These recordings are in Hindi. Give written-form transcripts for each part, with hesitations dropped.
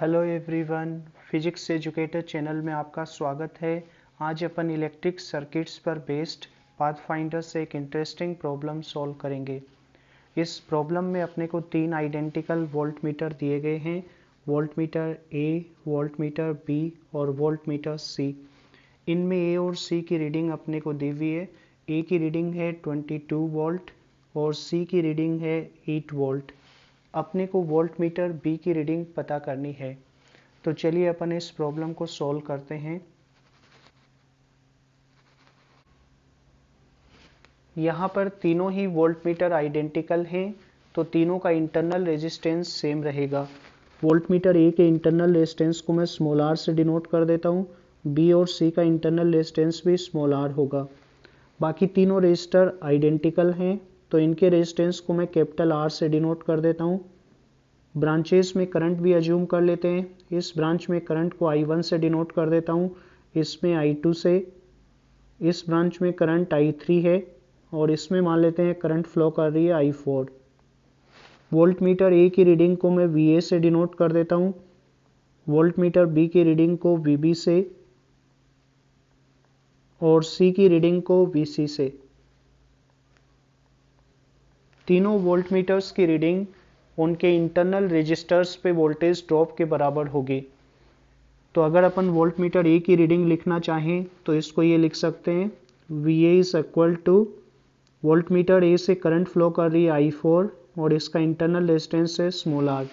Hello everyone, physics educator channel में आपका स्वागत है। आज अपन इलेक्ट्रिक सर्किट्स पर बेस्ड पाथफाइंडर से एक इंटरेस्टिंग प्रॉब्लम सॉल्व करेंगे। इस प्रॉब्लम में अपने को 3 आइडेंटिकल वोल्टमीटर दिए गए हैं, वोल्टमीटर ए, वोल्टमीटर बी और वोल्टमीटर सी। इनमें ए और सी की रीडिंग अपने को दी हुई है। ए की रीडिंग है 22 वोल्ट और सी की रीडिंग है 8 वोल्ट। अपने को वोल्टमीटर बी की रीडिंग पता करनी है। तो चलिए अपन इस प्रॉब्लम को सॉल्व करते हैं। यहाँ पर तीनों ही वोल्टमीटर आइडेंटिकल हैं, तो तीनों का इंटरनल रेजिस्टेंस सेम रहेगा। वोल्टमीटर ए के इंटरनल रेजिस्टेंस को मैं स्मॉल आर से डिनोट कर देता हूँ। बी और सी का इंटरनल रेजिस्टेंस भी स्मॉल आर होगा। बाकी तीनों रेजिस्टर आइडेंटिकल हैं, तो इनके रेजिस्टेंस को मैं कैपिटल आर से डिनोट कर देता हूँ। ब्रांचेस में करंट भी अज्यूम कर लेते हैं। इस ब्रांच में करंट को I1 से डिनोट कर देता हूँ, इसमें I2 से। इस ब्रांच में करंट I3 है और इसमें मान लेते हैं करंट फ्लो कर रही है I4। वोल्टमीटर ए की रीडिंग को मैं VA से डिनोट कर देता हूँ, वोल्टमीटर बी की रीडिंग को VB से और सी की रीडिंग को VC से। तीनों वोल्टमीटर्स की रीडिंग उनके इंटरनल रेजिस्टर्स पे वोल्टेज ड्रॉप के बराबर होगी। तो अगर अपन वोल्टमीटर ए की रीडिंग लिखना चाहें तो इसको ये लिख सकते हैं, VA is equal to, voltmeter A से करंट फ्लो कर रही है I4 और इसका इंटरनल रेजिस्टेंस है स्मॉल आर।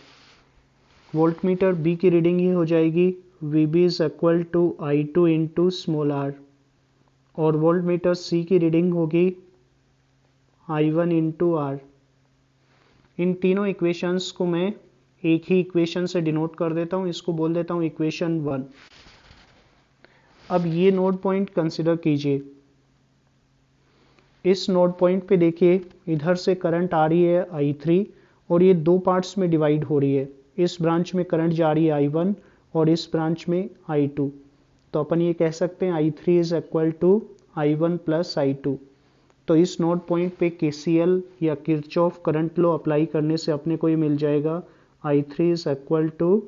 वोल्टमीटर बी की रीडिंग ये हो जाएगी VB is equal to I2 into small r और वोल्टमीटर सी की रीडिंग होगी I1 इंटू आर। इन तीनों इक्वेशंस को मैं एक ही इक्वेशन से डिनोट कर देता हूँ, इसको बोल देता हूँ इक्वेशन 1। अब ये नोड पॉइंट कंसिडर कीजिए। इस नोड पॉइंट पे देखिए, इधर से करंट आ रही है I3 और ये दो पार्ट्स में डिवाइड हो रही है। इस ब्रांच में करंट जा रही है I1 और इस ब्रांच में I2। तो अपन ये कह सकते हैं I3 is equal to I1 plus I2। तो इस नोड पॉइंट पे KCL या किरचॉफ करंट लॉ अप्लाई करने से अपने को ये मिल जाएगा I3 is equal to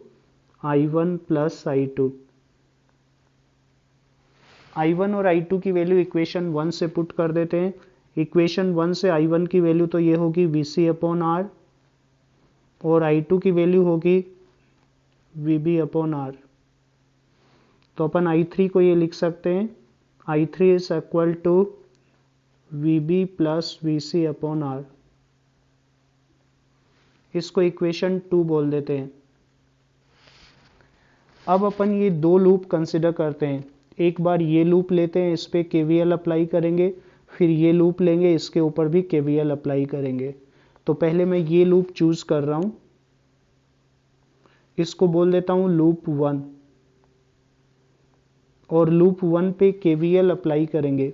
I1 plus I2। I1 और I2 की वैल्यू इक्वेशन 1 से पुट कर देते हैं। इक्वेशन 1 से I1 की वैल्यू तो ये होगी VC अपॉन R और I2 की वैल्यू होगी VB अपॉन R। तो अपन I3 को ये लिख सकते हैं, I3 is equal to VB plus VC upon R। इसको इक्वेशन 2 बोल देते हैं। अब अपन ये दो लूप कंसिडर करते हैं। एक बार ये लूप लेते हैं, इस पे KVL अप्लाई करेंगे, फिर ये लूप लेंगे, इसके ऊपर भी KVL अप्लाई करेंगे। तो पहले मैं ये लूप चूज कर रहा हूं, इसको बोल देता हूं लूप 1 और लूप 1 पे KVL अप्लाई करेंगे।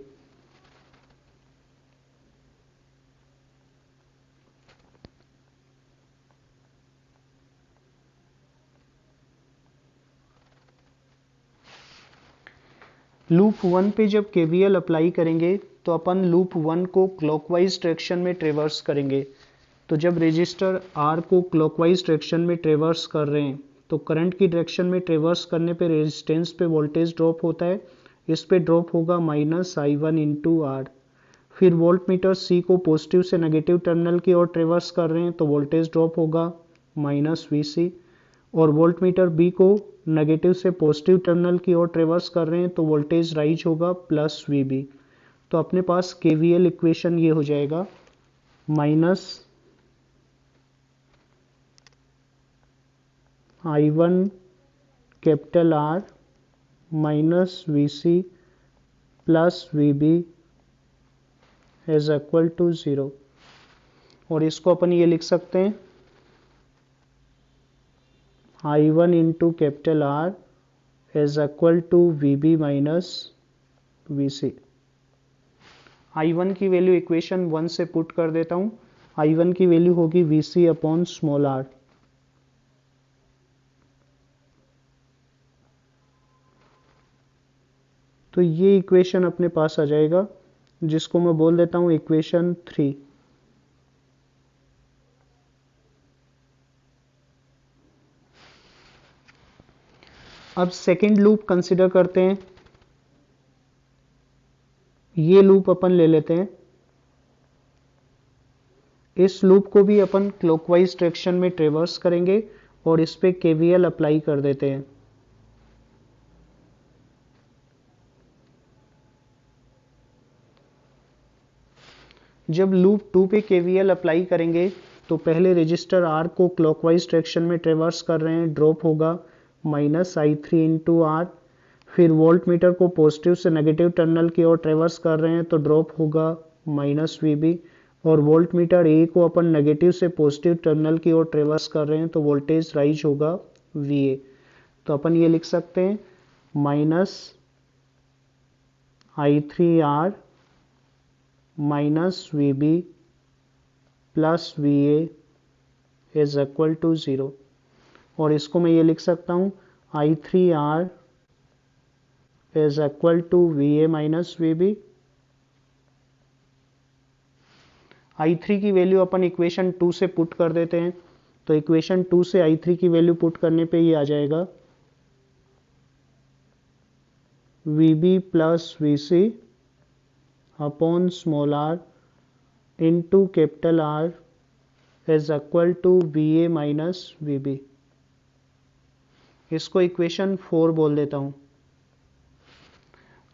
लूप 1 पे जब KVL अप्लाई करेंगे तो अपन लूप 1 को क्लॉकवाइज डायरेक्शन में ट्रेवर्स करेंगे। तो जब रेजिस्टर R को क्लॉकवाइज डायरेक्शन में ट्रेवर्स कर रहे हैं तो करंट की डायरेक्शन में ट्रेवर्स करने पे रेजिस्टेंस पे वोल्टेज ड्रॉप होता है। इस पे ड्रॉप होगा -I1 इंटू R। फिर वोल्टमीटर C को पॉजिटिव से नेगेटिव टर्मिनल की ओर ट्रेवर्स कर रहे हैं तो वोल्टेज ड्रॉप होगा -VC और वोल्टमीटर B को नेगेटिव से पॉजिटिव टर्मिनल की ओर ट्रेवर्स कर रहे हैं तो वोल्टेज राइज होगा +VB। तो अपने पास KVL इक्वेशन ये हो जाएगा, -I1 capital R -VC plus VB is equal to 0। और इसको अपन ये लिख सकते हैं I1 into capital R is equal to VB minus VC। I1 की वैल्यू इक्वेशन 1 से पुट कर देता हूं, I1 की वैल्यू होगी VC अपॉन स्मॉल r। तो ये इक्वेशन अपने पास आ जाएगा, जिसको मैं बोल देता हूं इक्वेशन 3। अब सेकेंड लूप कंसिडर करते हैं, ये लूप अपन ले लेते हैं। इस लूप को भी अपन क्लॉकवाइज डायरेक्शन में ट्रेवर्स करेंगे और इस पे केवीएल अप्लाई कर देते हैं। जब लूप 2 पे केवीएल अप्लाई करेंगे तो पहले रजिस्टर R को क्लॉकवाइज डायरेक्शन में ट्रेवर्स कर रहे हैं, ड्रॉप होगा -I3 इंटू R। फिर वोल्ट मीटर को पॉजिटिव से नेगेटिव टर्मिनल की ओर ट्रेवर्स कर रहे हैं तो ड्रॉप होगा -VB। और वोल्ट मीटर ए को अपन नेगेटिव से पॉजिटिव टर्मिनल की ओर ट्रेवर्स कर रहे हैं तो वोल्टेज राइज होगा VA। तो अपन ये लिख सकते हैं -I3R -VB plus VA is equal to 0। और इसको मैं ये लिख सकता हूँ I3R is equal to VA minus VB। I3 की वैल्यू अपन इक्वेशन 2 से पुट कर देते हैं, तो इक्वेशन 2 से I3 की वैल्यू पुट करने पे ये आ जाएगा VB plus VC upon small r into capital R is equal to VA minus VB। इसको इक्वेशन 4 बोल देता हूं।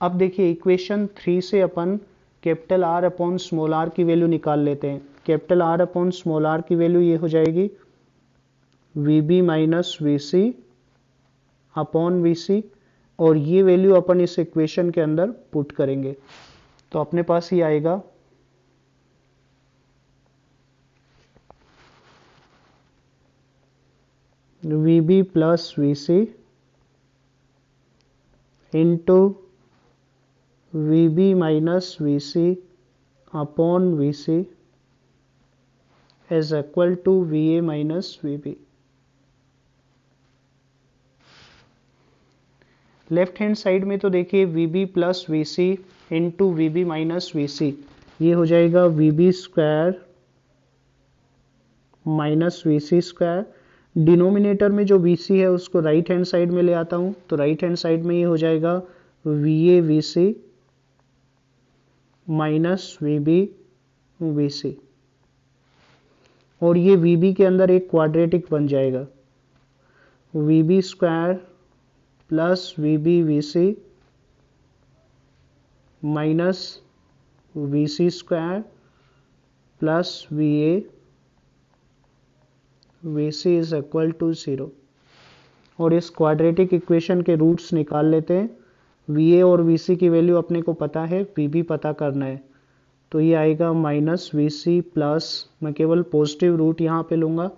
अब देखिए इक्वेशन 3 से अपन capital R upon small r की वैल्यू निकाल लेते हैं। Capital R upon small r की वैल्यू ये हो जाएगी VB minus VC upon VC, और ये वैल्यू अपन इस इक्वेशन के अंदर पुट करेंगे तो अपने पास ही आएगा VB plus VC into VB minus VC upon VC is equal to VA minus VB। Left hand side में तो देखिए VB plus VC into VB minus VC, ये हो जाएगा VB square minus VC square. Denominator में जो VC है उसको राइट हैंड साइड में ले आता हूँ, तो राइट हैंड साइड में ये हो जाएगा VA VC minus VB VC, और ये VB के अंदर एक क्वाड्रेटिक बन जाएगा VB square plus VB VC minus VC square plus VA VC is equal to 0। और इस क्वाड्रेटिक इक्वेशन के रूट्स निकाल लेते हैं। VA और VC की वैल्यू अपने को पता है, VB पता करना है, तो ये आएगा माइनस VC प्लस, मैं केवल पॉजिटिव रूट यहाँ पे लूँगा,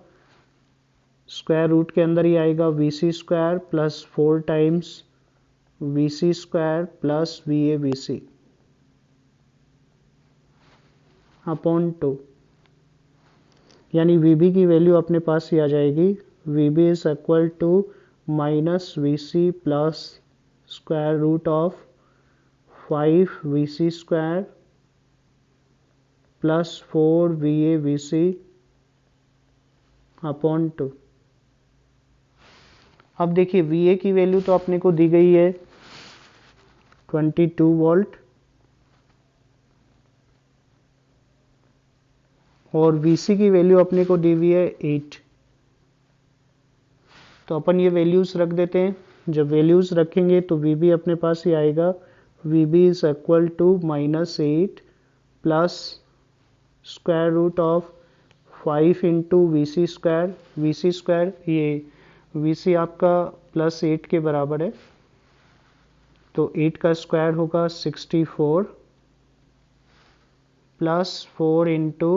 स्क्वायर रूट के अंदर ही आएगा VC square plus 4 times VC square plus VA VC upon 2, यानी VB की वैल्यू अपने पास ही आ जाएगी VB is equal to minus VC plus square root of 5 VC square plus 4 VA VC upon 2। अब देखिए VA की वैल्यू तो अपने को दी गई है 22 वोल्ट और VC की वैल्यू अपने को दी हुई है 8, तो अपन ये वैल्यूज रख देते हैं। जब वैल्यूज रखेंगे तो VB अपने पास ही आएगा VB is equal to -8 plus square root of 5 into VC square, VC square ये VC आपका +8 के बराबर है, तो 8 का स्क्वायर होगा 64 प्लस 4 इंटू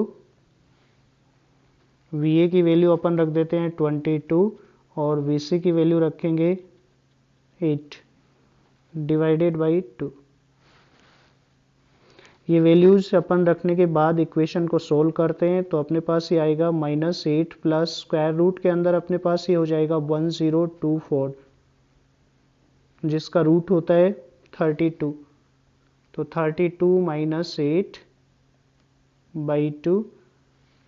VA की वैल्यू अपन रख देते हैं 22 और VC की वैल्यू रखेंगे 8 डिवाइडेड बाई 2। ये वैल्यूज अपन रखने के बाद इक्वेशन को सोल्व करते हैं तो अपने पास ही आएगा -8 प्लस स्क्वायर रूट के अंदर अपने पास ही हो जाएगा 1024, जिसका रूट होता है 32, तो 32 माइनस 8 बाई 2,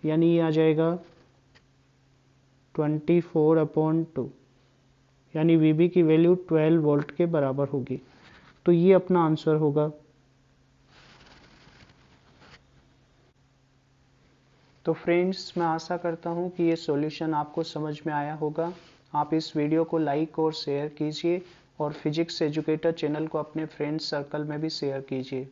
यानी ये आ जाएगा 24/2, यानी VB की वैल्यू 12 वोल्ट के बराबर होगी। तो ये अपना आंसर होगा। तो फ्रेंड्स, मैं आशा करता हूँ कि ये सॉल्यूशन आपको समझ में आया होगा। आप इस वीडियो को लाइक और शेयर कीजिए और फिजिक्स एजुकेटर चैनल को अपने फ्रेंड्स सर्कल में भी शेयर कीजिए।